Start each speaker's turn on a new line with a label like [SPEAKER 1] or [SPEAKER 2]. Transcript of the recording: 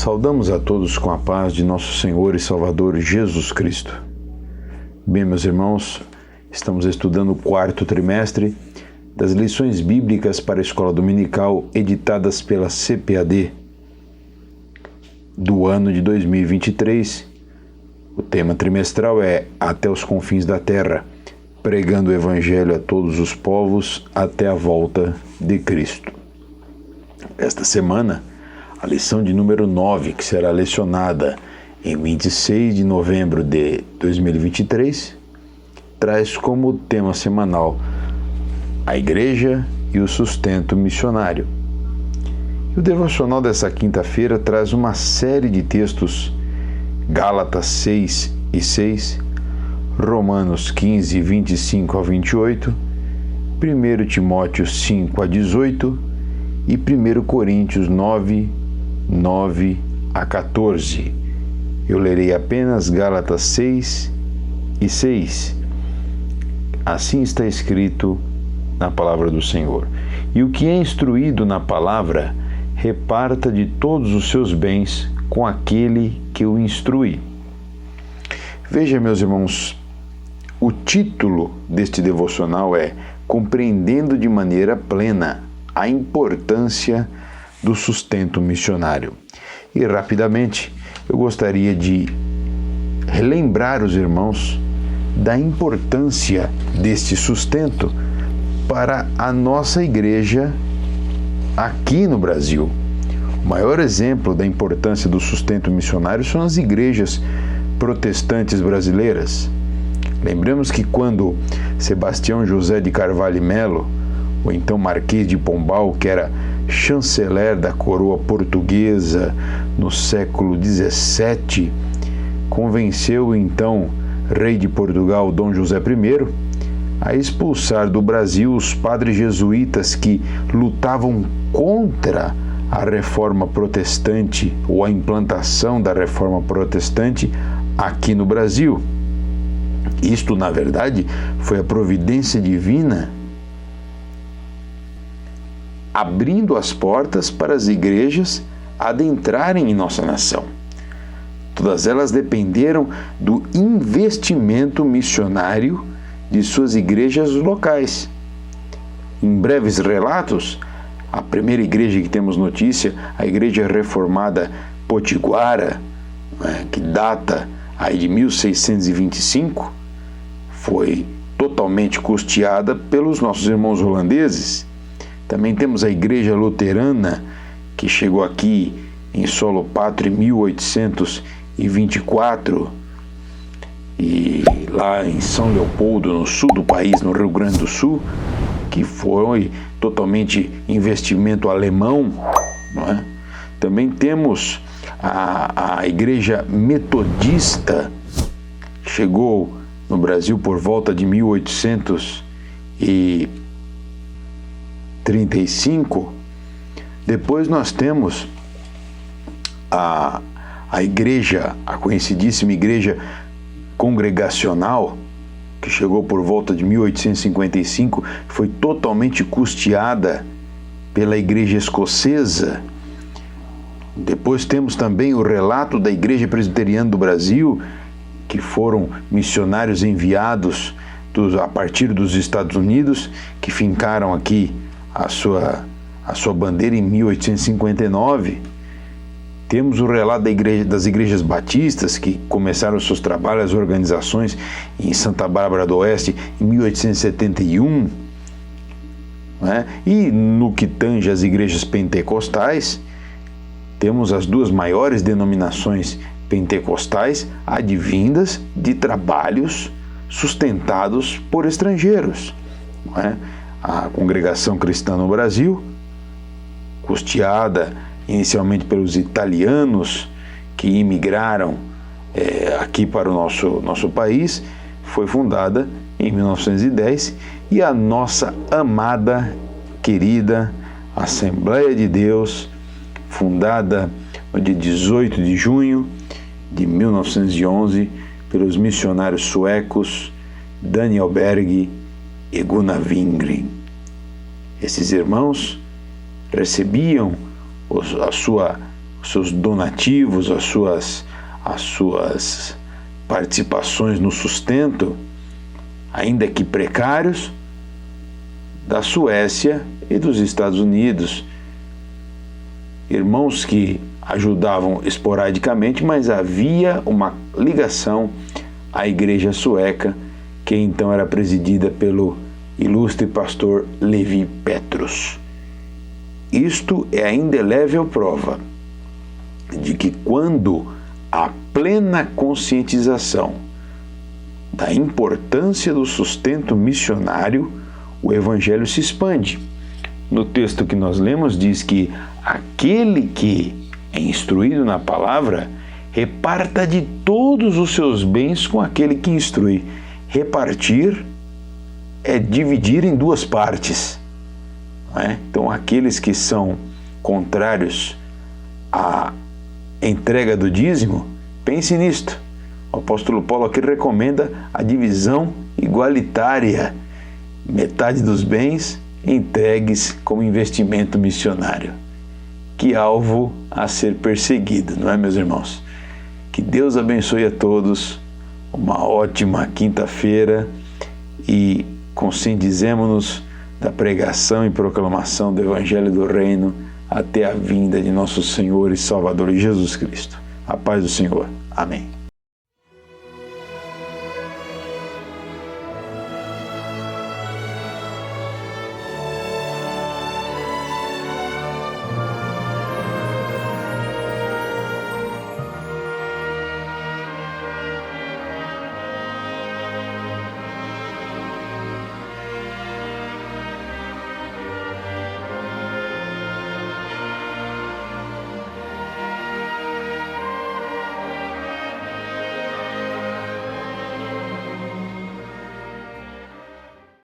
[SPEAKER 1] Saudamos a todos com a paz de nosso Senhor e Salvador Jesus Cristo. Bem, meus irmãos, estamos estudando o 4º trimestre das lições bíblicas para a escola dominical editadas pela CPAD do ano de 2023. O tema trimestral é Até os Confins da Terra, pregando o Evangelho a todos os povos até a volta de Cristo. Esta semana, a lição de número 9, que será lecionada em 26 de novembro de 2023, traz como tema semanal a Igreja e o sustento missionário. E o devocional dessa quinta-feira traz uma série de textos: Gálatas 6:6, Romanos 15:25 a 28, 1 Timóteo 5:18 e 1 Coríntios 9 a 14. Eu lerei apenas Gálatas 6:6. Assim está escrito na palavra do Senhor: E o que é instruído na palavra, reparta de todos os seus bens com aquele que o instrui. Veja, meus irmãos, o título deste devocional é Compreendendo de maneira plena a importância do sustento missionário. E rapidamente eu gostaria de relembrar os irmãos da importância deste sustento para a nossa igreja aqui no Brasil. O maior exemplo da importância do sustento missionário são as igrejas protestantes brasileiras. Lembramos que quando Sebastião José de Carvalho e Melo, o então Marquês de Pombal, que era chanceler da coroa portuguesa no século XVII, convenceu o então rei de Portugal, Dom José I, a expulsar do Brasil os padres jesuítas que lutavam contra a reforma protestante ou a implantação da reforma protestante aqui no Brasil. Isto, na verdade, foi a providência divina abrindo as portas para as igrejas adentrarem em nossa nação. Todas elas dependeram do investimento missionário de suas igrejas locais. Em breves relatos, a primeira igreja que temos notícia, a Igreja Reformada Potiguara, que data aí de 1625, foi totalmente custeada pelos nossos irmãos holandeses. Também temos a Igreja Luterana, que chegou aqui em solo pátrio em 1824, e lá em São Leopoldo, no sul do país, no Rio Grande do Sul, que foi totalmente investimento alemão, não é? Também temos a Igreja Metodista, chegou no Brasil por volta de 1835. Depois nós temos a igreja, a conhecidíssima Igreja Congregacional, que chegou por volta de 1855, foi totalmente custeada pela Igreja Escocesa. Depois temos também o relato da Igreja Presbiteriana do Brasil, que foram missionários enviados a partir dos Estados Unidos, que fincaram aqui a sua bandeira em 1859. Temos o relato das igrejas batistas, que começaram seus trabalhos, as organizações, em Santa Bárbara do Oeste, em 1871. E no que tange as igrejas pentecostais, temos as duas maiores denominações pentecostais advindas de trabalhos sustentados por estrangeiros. A Congregação Cristã no Brasil, custeada inicialmente pelos italianos que imigraram aqui para o nosso país, foi fundada em 1910, e a nossa amada, querida Assembleia de Deus, fundada no dia 18 de junho de 1911 pelos missionários suecos Daniel Berg e Gunnar Wingren. Esses irmãos recebiam o os seus donativos, as suas participações no sustento, ainda que precários, da Suécia e dos Estados Unidos. Irmãos que ajudavam esporadicamente, mas havia uma ligação à igreja sueca, que então era presidida pelo ilustre pastor Levi Petrus. Isto é a indelével prova de que quando há plena conscientização da importância do sustento missionário, o evangelho se expande. No texto que nós lemos diz que aquele que é instruído na palavra reparta de todos os seus bens com aquele que instrui. Repartir é dividir em duas partes, não é? Então, aqueles que são contrários à entrega do dízimo, pense nisto. O apóstolo Paulo aqui recomenda a divisão igualitária, metade dos bens entregues como investimento missionário. Que alvo a ser perseguido, não é, meus irmãos? Que Deus abençoe a todos, uma ótima quinta-feira e conscientizemo-nos da pregação e proclamação do Evangelho do Reino até a vinda de nosso Senhor e Salvador Jesus Cristo. A paz do Senhor. Amém.